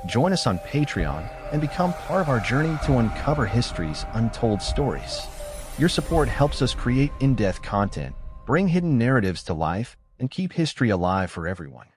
Join us on Patreon and become part of our journey to uncover history's untold stories. Your support helps us create in-depth content, bring hidden narratives to life, and keep history alive for everyone.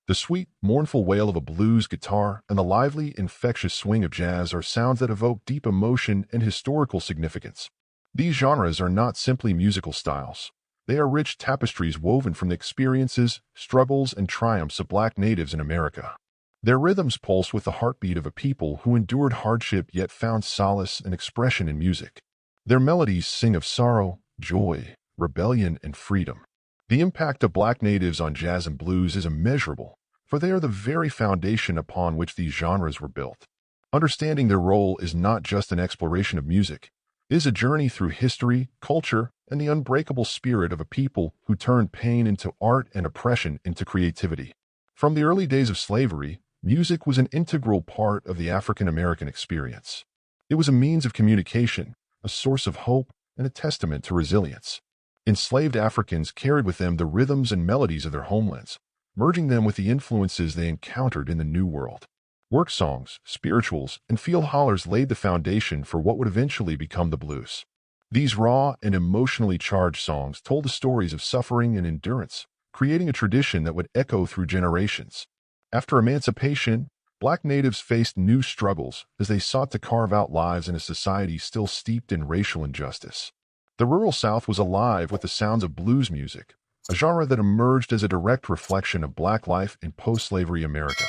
The sweet, mournful wail of a blues guitar and the lively, infectious swing of jazz are sounds that evoke deep emotion and historical significance. These genres are not simply musical styles. They are rich tapestries woven from the experiences, struggles, and triumphs of Black natives in America. Their rhythms pulse with the heartbeat of a people who endured hardship yet found solace and expression in music. Their melodies sing of sorrow, joy, rebellion, and freedom. The impact of Black natives on jazz and blues is immeasurable, for they are the very foundation upon which these genres were built. Understanding their role is not just an exploration of music. It is a journey through history, culture, and the unbreakable spirit of a people who turned pain into art and oppression into creativity. From the early days of slavery, music was an integral part of the African American experience. It was a means of communication, a source of hope, and a testament to resilience. Enslaved Africans carried with them the rhythms and melodies of their homelands, merging them with the influences they encountered in the New World. Work songs, spirituals, and field hollers laid the foundation for what would eventually become the blues. These raw and emotionally charged songs told the stories of suffering and endurance, creating a tradition that would echo through generations. After emancipation, Black natives faced new struggles as they sought to carve out lives in a society still steeped in racial injustice. The rural South was alive with the sounds of blues music, a genre that emerged as a direct reflection of Black life in post-slavery America.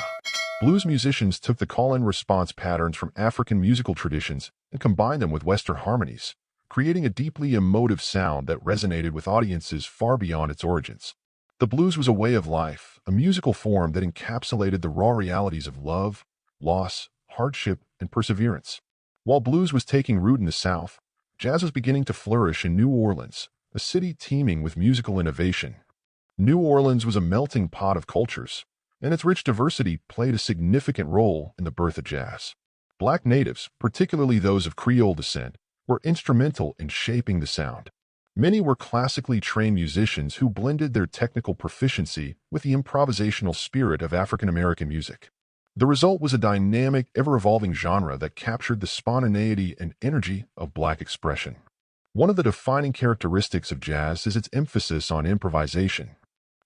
Blues musicians took the call-and-response patterns from African musical traditions and combined them with Western harmonies, creating a deeply emotive sound that resonated with audiences far beyond its origins. The blues was a way of life, a musical form that encapsulated the raw realities of love, loss, hardship, and perseverance. While blues was taking root in the South, jazz was beginning to flourish in New Orleans, a city teeming with musical innovation. New Orleans was a melting pot of cultures, and its rich diversity played a significant role in the birth of jazz. Black natives, particularly those of Creole descent, were instrumental in shaping the sound. Many were classically trained musicians who blended their technical proficiency with the improvisational spirit of African American music. The result was a dynamic, ever-evolving genre that captured the spontaneity and energy of Black expression. One of the defining characteristics of jazz is its emphasis on improvisation.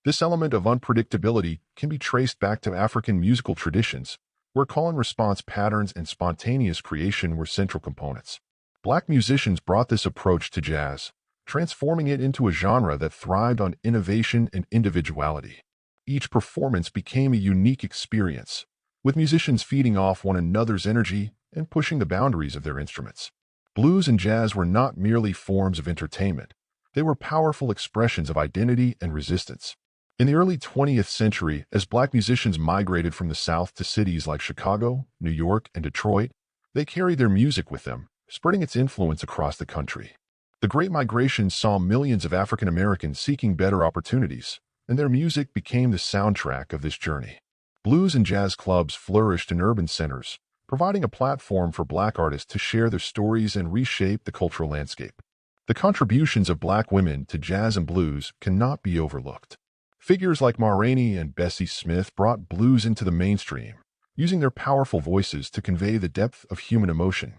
This element of unpredictability can be traced back to African musical traditions, where call-and-response patterns and spontaneous creation were central components. Black musicians brought this approach to jazz, transforming it into a genre that thrived on innovation and individuality. Each performance became a unique experience, with musicians feeding off one another's energy and pushing the boundaries of their instruments. Blues and jazz were not merely forms of entertainment. They were powerful expressions of identity and resistance. In the early 20th century, as Black musicians migrated from the South to cities like Chicago, New York, and Detroit, they carried their music with them, spreading its influence across the country. The Great Migration saw millions of African Americans seeking better opportunities, and their music became the soundtrack of this journey. Blues and jazz clubs flourished in urban centers, providing a platform for Black artists to share their stories and reshape the cultural landscape. The contributions of Black women to jazz and blues cannot be overlooked. Figures like Ma Rainey and Bessie Smith brought blues into the mainstream, using their powerful voices to convey the depth of human emotion.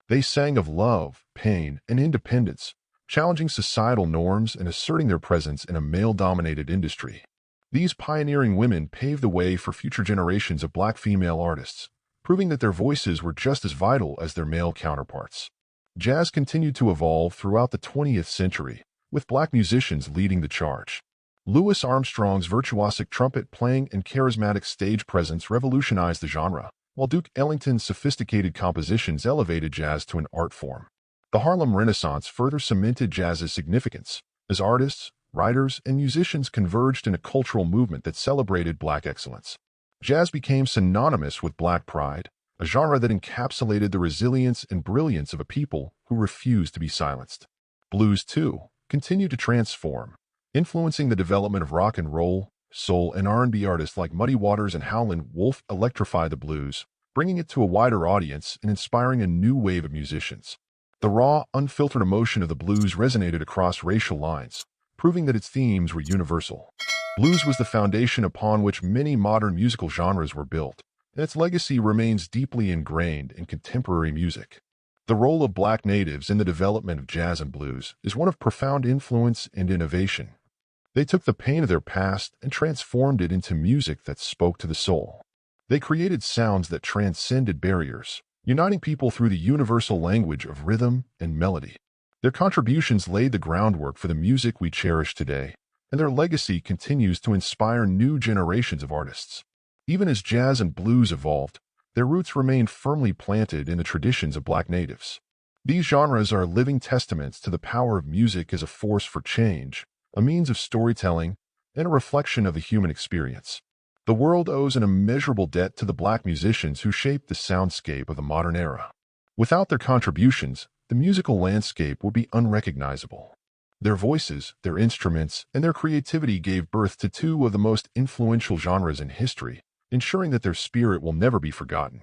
They sang of love, pain, and independence, challenging societal norms and asserting their presence in a male-dominated industry. These pioneering women paved the way for future generations of Black female artists, proving that their voices were just as vital as their male counterparts. Jazz continued to evolve throughout the 20th century, with Black musicians leading the charge. Louis Armstrong's virtuosic trumpet playing and charismatic stage presence revolutionized the genre, while Duke Ellington's sophisticated compositions elevated jazz to an art form. The Harlem Renaissance further cemented jazz's significance, as artists, writers, and musicians converged in a cultural movement that celebrated Black excellence. Jazz became synonymous with Black pride, a genre that encapsulated the resilience and brilliance of a people who refused to be silenced. Blues, too, continued to transform, influencing the development of rock and roll, soul, and R&B artists like Muddy Waters and Howlin' Wolf electrified the blues, bringing it to a wider audience and inspiring a new wave of musicians. The raw, unfiltered emotion of the blues resonated across racial lines, proving that its themes were universal. Blues was the foundation upon which many modern musical genres were built, and its legacy remains deeply ingrained in contemporary music. The role of Black natives in the development of jazz and blues is one of profound influence and innovation. They took the pain of their past and transformed it into music that spoke to the soul. They created sounds that transcended barriers, uniting people through the universal language of rhythm and melody. Their contributions laid the groundwork for the music we cherish today, and their legacy continues to inspire new generations of artists. Even as jazz and blues evolved, their roots remained firmly planted in the traditions of Black natives. These genres are living testaments to the power of music as a force for change, a means of storytelling, and a reflection of the human experience. The world owes an immeasurable debt to the Black musicians who shaped the soundscape of the modern era. Without their contributions, the musical landscape would be unrecognizable. Their voices, their instruments, and their creativity gave birth to two of the most influential genres in history, ensuring that their spirit will never be forgotten.